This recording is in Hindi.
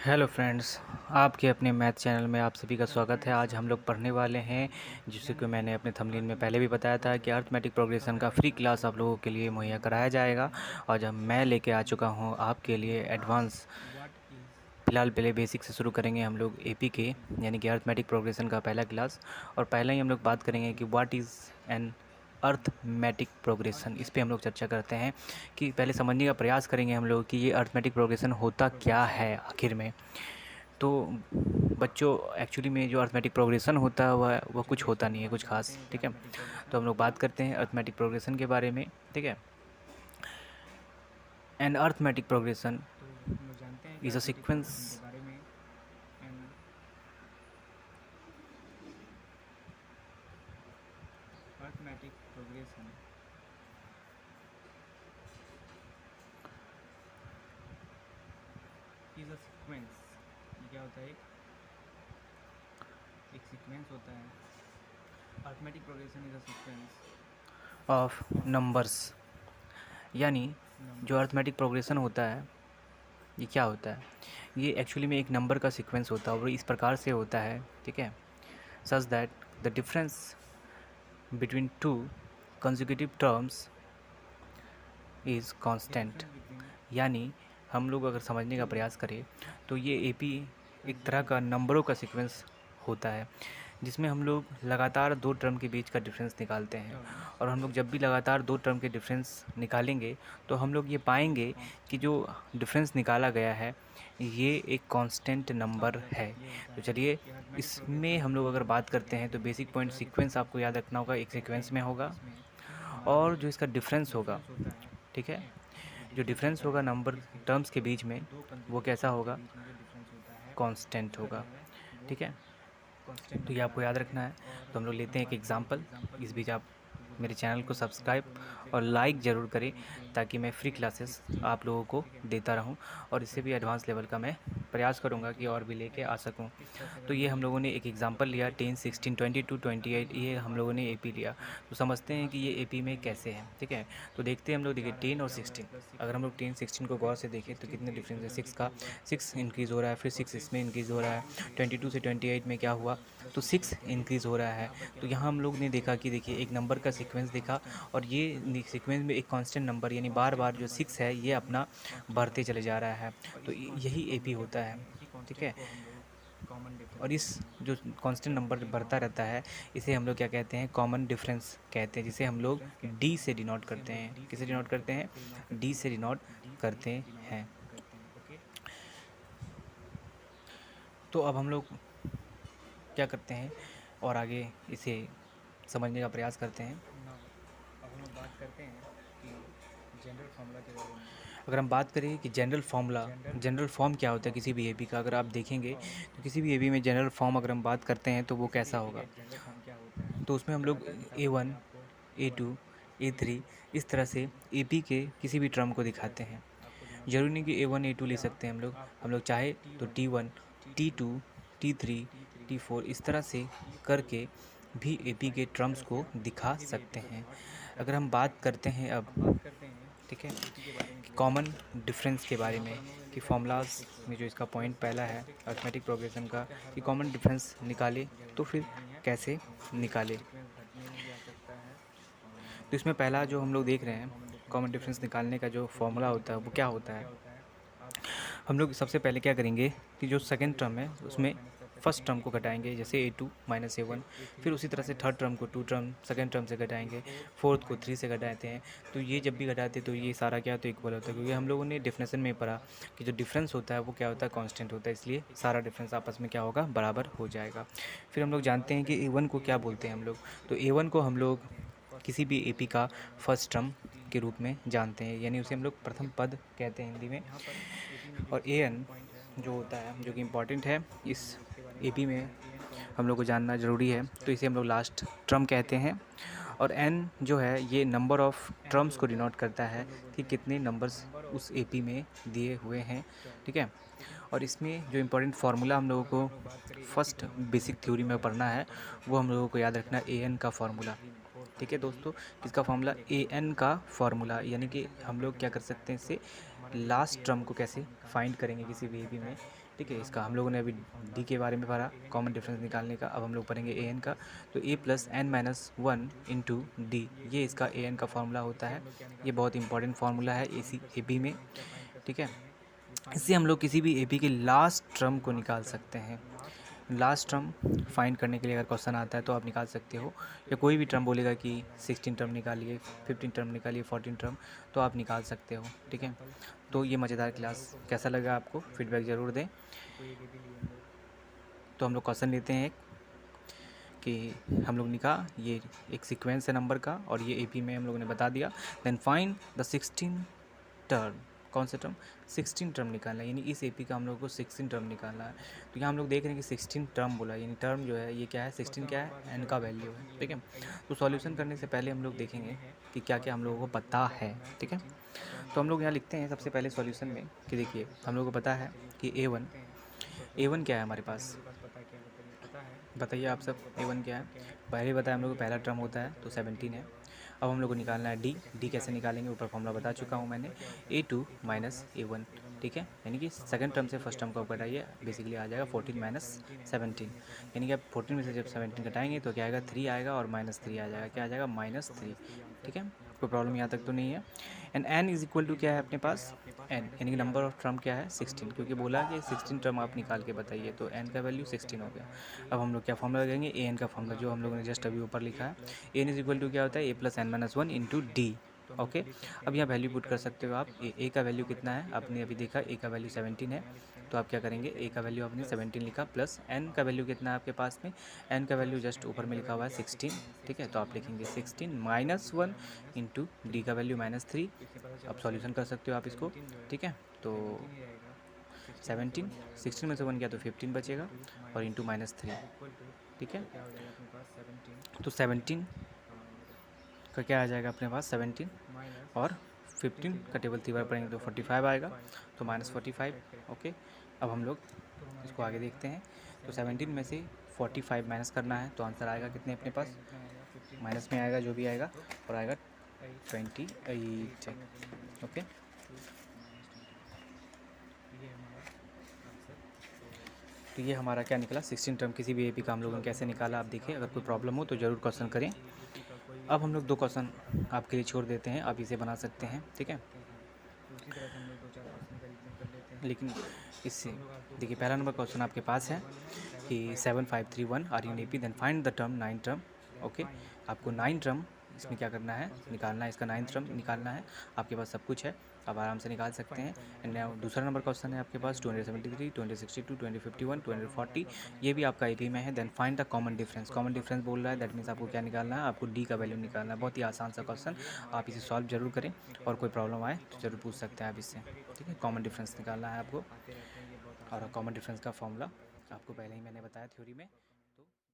हेलो फ्रेंड्स, आपके अपने मैथ चैनल में आप सभी का स्वागत है। आज हम लोग पढ़ने वाले हैं, जिसे कि मैंने अपने थंबनेल में पहले भी बताया था कि अरिथमेटिक प्रोग्रेशन का फ्री क्लास आप लोगों के लिए मुहैया कराया जाएगा। और जब मैं लेके आ चुका हूँ आपके लिए एडवांस। फ़िलहाल पहले बेसिक से शुरू करेंगे हम लोग एपी के, यानी कि अरिथमेटिक प्रोग्रेशन का पहला क्लास। और पहले ही हम लोग बात करेंगे कि what is an arithmetic progression. इस पे हम लोग चर्चा करते हैं कि पहले समझने का प्रयास करेंगे हम लोग कि ये अरिथमेटिक प्रोग्रेशन होता क्या है आखिर में। तो बच्चों, एक्चुअली में जो अरिथमेटिक प्रोग्रेशन होता है वह कुछ होता नहीं है, कुछ खास। ठीक है, तो हम लोग बात करते हैं अरिथमेटिक प्रोग्रेशन के बारे में। ठीक है, an arithmetic progression is a sequence arithmetic progression is a sequence. ये क्या होता है? एक सीक्वेंस होता है। Arithmetic progression is a sequence of numbers, यानी जो नंबर्स। अरिथमेटिक प्रोग्रेशन होता है ये क्या होता है? ये एक्चुअली में एक नंबर का सीक्वेंस होता है और इस प्रकार से होता है, ठीक है, such that the difference between two consecutive terms is constant. यानी हम लोग अगर समझने का प्रयास करें तो ये एपी एक तरह का नंबरों का सीक्वेंस होता है, जिसमें हम लोग लगातार दो टर्म के बीच का डिफरेंस निकालते हैं। और हम लोग जब भी लगातार दो टर्म के डिफरेंस निकालेंगे तो हम लोग ये पाएंगे कि जो डिफरेंस निकाला गया है ये एक कांस्टेंट नंबर है। तो चलिए, इसमें हम लोग अगर बात करते हैं तो बेसिक पॉइंट सीक्वेंस आपको याद रखना होगा, एक सीक्वेंस में होगा और जो इसका डिफरेंस होगा, ठीक है, जो डिफरेंस होगा नंबर टर्म्स के बीच में वो कैसा होगा? कांस्टेंट होगा। ठीक है, तो ये आपको याद रखना है। तो हम लोग लेते हैं एक एग्जांपल। इस बीच आप मेरे चैनल को सब्सक्राइब और लाइक ज़रूर करें ताकि मैं फ्री क्लासेस आप लोगों को देता रहूं, और इससे भी एडवांस लेवल का मैं प्रयास करूंगा कि और भी लेके आ सकूं। तो ये हम लोगों ने एक एग्जांपल लिया 10, 16, 22, 28, ये हम लोगों ने एपी लिया। तो समझते हैं कि ये एपी में कैसे है। ठीक है, तो देखते हैं हम लोग। देखिए 10 और 16, अगर हम लोग 10, 16 को गौर से देखें तो कितने डिफरेंस है। 6 का 6 इंक्रीज़ हो रहा है, फिर 6 इसमें इंक्रीज़ हो रहा है। 22 से 28 में क्या हुआ? तो 6 इंक्रीज़ हो रहा है। तो यहाँ हम लोग ने देखा कि देखिए एक नंबर का सीक्वेंस देखा, और ये सीक्वेंस में एक कांस्टेंट नंबर यानी बार बार जो 6 है ये अपना बढ़ते चले जा रहा है। तो यही एपी होता है। ठीक है, और इस जो कांस्टेंट नंबर बढ़ता रहता है इसे हम लोग क्या कहते हैं? कॉमन डिफरेंस कहते हैं, जिसे हम लोग डी से डिनोट करते हैं। किसे डिनोट करते हैं? डी से डिनोट करते हैं। तो अब हम लोग क्या करते हैं और आगे इसे समझने का प्रयास करते हैं। अब हम लोग बात करते हैं कि जनरल फार्मूला के बारे में। अगर हम बात करें कि जनरल फॉर्म क्या होता है किसी भी एपी का, अगर आप देखेंगे तो किसी भी एपी में जनरल फॉर्म अगर हम बात करते हैं तो वो कैसा होगा? जनरल फॉर्म क्या होता है? तो उसमें हम लोग A1, A2, A3 इस तरह से एपी के किसी भी टर्म को दिखाते हैं। ज़रूरी नहीं कि A1, A2 ले सकते हैं हम लोग चाहे तो T1, T2, T3, T4 इस तरह से करके भी एपी के टर्म्स को दिखा सकते हैं। अगर हम बात करते हैं अब, ठीक है, कि कॉमन डिफरेंस के बारे में, कि फॉर्मूलाज में जो इसका पॉइंट पहला है अरिथमेटिक प्रोग्रेशन का, कि कॉमन डिफरेंस निकाले तो फिर कैसे निकाले। तो इसमें पहला जो हम लोग देख रहे हैं कॉमन डिफरेंस निकालने का जो फॉर्मूला होता है वो क्या होता है? हम लोग सबसे पहले क्या करेंगे कि जो सेकंड टर्म है उसमें फर्स्ट टर्म को घटाएंगे, जैसे A2 माइनस A1। फिर उसी तरह से थर्ड टर्म को टू टर्म सेकंड टर्म से घटाएंगे, फोर्थ को 3 से घटाते हैं। तो ये जब भी घटाते तो ये सारा क्या तो इक्वल होता है, क्योंकि हम लोगों ने डेफिनेशन में पढ़ा कि जो डिफरेंस होता है वो क्या होता है? कांस्टेंट होता है, इसलिए सारा डिफरेंस आपस में क्या होगा? बराबर हो जाएगा। फिर हम लोग जानते हैं कि A1 को क्या बोलते हैं हम लोग। तो A1 को हम लोग किसी भी एपी का फर्स्ट टर्म के रूप में जानते हैं, यानी उसे हम लोग प्रथम पद कहते हैं हिंदी में। और एन जो होता है, जो कि इम्पॉर्टेंट है इस एपी में हम लोग को जानना ज़रूरी है, तो इसे हम लोग लास्ट टर्म कहते हैं। और एन जो है ये नंबर ऑफ़ टर्म्स को डिनोट करता है कि कितने नंबर्स उस एपी में दिए हुए हैं। ठीक है, और इसमें जो इम्पोर्टेंट फार्मूला हम लोगों को फर्स्ट बेसिक थ्योरी में पढ़ना है वो हम लोगों को याद रखना है, ए एन का फार्मूला। ठीक है दोस्तों, इसका फार्मूला ए एन का फार्मूला, यानी कि हम लोग क्या कर सकते हैं इससे लास्ट टर्म को कैसे फाइंड करेंगे किसी भी एपी में। ठीक है। इसका हम लोगों ने अभी डी के बारे में पढ़ा, कॉमन डिफरेंस निकालने का। अब हम लोग पढ़ेंगे ए एन का। तो a plus n minus one into d, ये इसका ए एन का फार्मूला होता है। ये बहुत इंपॉर्टेंट फार्मूला है ए बी में, ठीक है। इससे हम लोग किसी भी ए बी के लास्ट टर्म को निकाल सकते हैं। लास्ट टर्म फाइंड करने के लिए अगर क्वेश्चन आता है तो आप निकाल सकते हो, या कोई भी टर्म बोलेगा कि 16 टर्म निकालिए, 15 टर्म निकालिए, 14 टर्म, तो आप निकाल सकते हो, ठीक है। तो ये मज़ेदार क्लास कैसा लगा आपको, फीडबैक ज़रूर दें। तो हम लोग क्वेश्चन लेते हैं एक, कि हम लोग निकाल, ये एक सीक्वेंस है नंबर का और ये एपी में हम लोगों ने बता दिया। देन फाइंड द 16 टर्म, कौन सा टर्म, 16 टर्म निकालना है, यानी इस एपी का हम लोग को 16 टर्म निकालना है। तो यहाँ हम लोग देख रहे हैं कि 16 टर्म बोला, यानी टर्म जो है ये क्या है, 16 क्या है, एन का वैल्यू है, ठीक है। तो सॉल्यूशन करने से पहले हम लोग देखेंगे कि क्या क्या हम लोगों को पता है, ठीक है। तो हम लोग यहाँ लिखते हैं सबसे पहले सॉल्यूशन में कि देखिए हम लोग को पता है कि ए वन क्या है हमारे पास, बताइए आप सब, A1 क्या है। पहले बताया हम लोग को पहला टर्म होता है तो 17 है। अब हम लोग को निकालना है डी कैसे निकालेंगे, ऊपर फॉर्मूला बता चुका हूँ मैंने, A2 माइनस A1, ठीक है। यानी कि सेकंड टर्म से फर्स्ट टर्म को घटाइए, बेसिकली आ जाएगा 14 माइनस 17, यानी कि आप 14 में से जब 17 घटाएंगे तो क्या आएगा, 3 आएगा और -3 आ जाएगा, क्या आ जाएगा, -3, ठीक है। कोई प्रॉब्लम यहाँ तक तो नहीं है। And n is equal to क्या है अपने पास, एन, यानी कि नंबर ऑफ टर्म क्या है, 16, क्योंकि बोला कि 16 टर्म आप निकाल के बताइए, तो एन का वैल्यू 16 हो गया। अब हम लोग क्या फॉर्मूला लगाएंगे, ए एन का फॉर्मूला जो हम लोगों ने जस्ट अभी ऊपर लिखा है, एन इज इक्वल टू क्या होता है, a plus n minus one into d, okay. अब यहाँ वैल्यू पुट कर सकते हो आप, ए का वैल्यू कितना है आपने अभी देखा, ए का वैल्यू 17 है, तो आप क्या करेंगे, ए का वैल्यू आपने 17 लिखा, प्लस एन का वैल्यू कितना है आपके पास में, एन का वैल्यू जस्ट ऊपर में लिखा हुआ है 16, ठीक है। तो आप लिखेंगे 16 माइनस वन इंटू डी का वैल्यू -3। अब सॉल्यूशन कर सकते हो आप इसको, ठीक है। तो 16 में से 1 गया तो 15 बचेगा और इंटू -3, ठीक है। तो 17 का क्या आ जाएगा अपने पास, 17 और 15 का टेबल 3 बार पढ़ेंगे तो 45 आएगा, तो -45, ओके। अब हम लोग इसको आगे देखते हैं। तो 17 में से 45 माइनस करना है, तो आंसर आएगा कितने अपने पास, माइनस में आएगा जो भी आएगा, और आएगा 28, ओके। तो ये हमारा क्या निकला, 16 टर्म किसी भी एपी का हम लोगों ने कैसे निकाला, आप देखिए। अगर कोई प्रॉब्लम हो तो ज़रूर क्वेश्चन करें। अब हम लोग 2 क्वेश्चन आपके लिए छोड़ देते हैं, आप इसे बना सकते हैं, ठीक है। लेकिन इससे देखिए पहला नंबर क्वेश्चन आपके पास है कि 7531 are in AP, then find the term 9 term, okay. आपको 9 टर्म इसमें क्या करना है, निकालना है, इसका 9th टर्म निकालना है। आपके पास सब कुछ है, आप आराम से निकाल सकते हैं। एंड दूसरा नंबर क्वेश्चन है आपके पास 273, 2062, 2051, 2040, ये भी आपका एपी में है। Then find the common difference, common difference बोल रहा है, दैट मीन्स आपको क्या निकालना है, आपको डी का वैल्यू निकालना है। बहुत ही आसान सा क्वेश्चन, आप इसे सॉल्व जरूर करें, और कोई प्रॉब्लम आए तो ज़रूर पूछ सकते हैं आप इससे, ठीक है। कॉमन डिफरेंस निकालना है आपको, और कॉमन डिफरेंस का फॉर्मूला आपको पहले ही मैंने बताया थ्योरी में।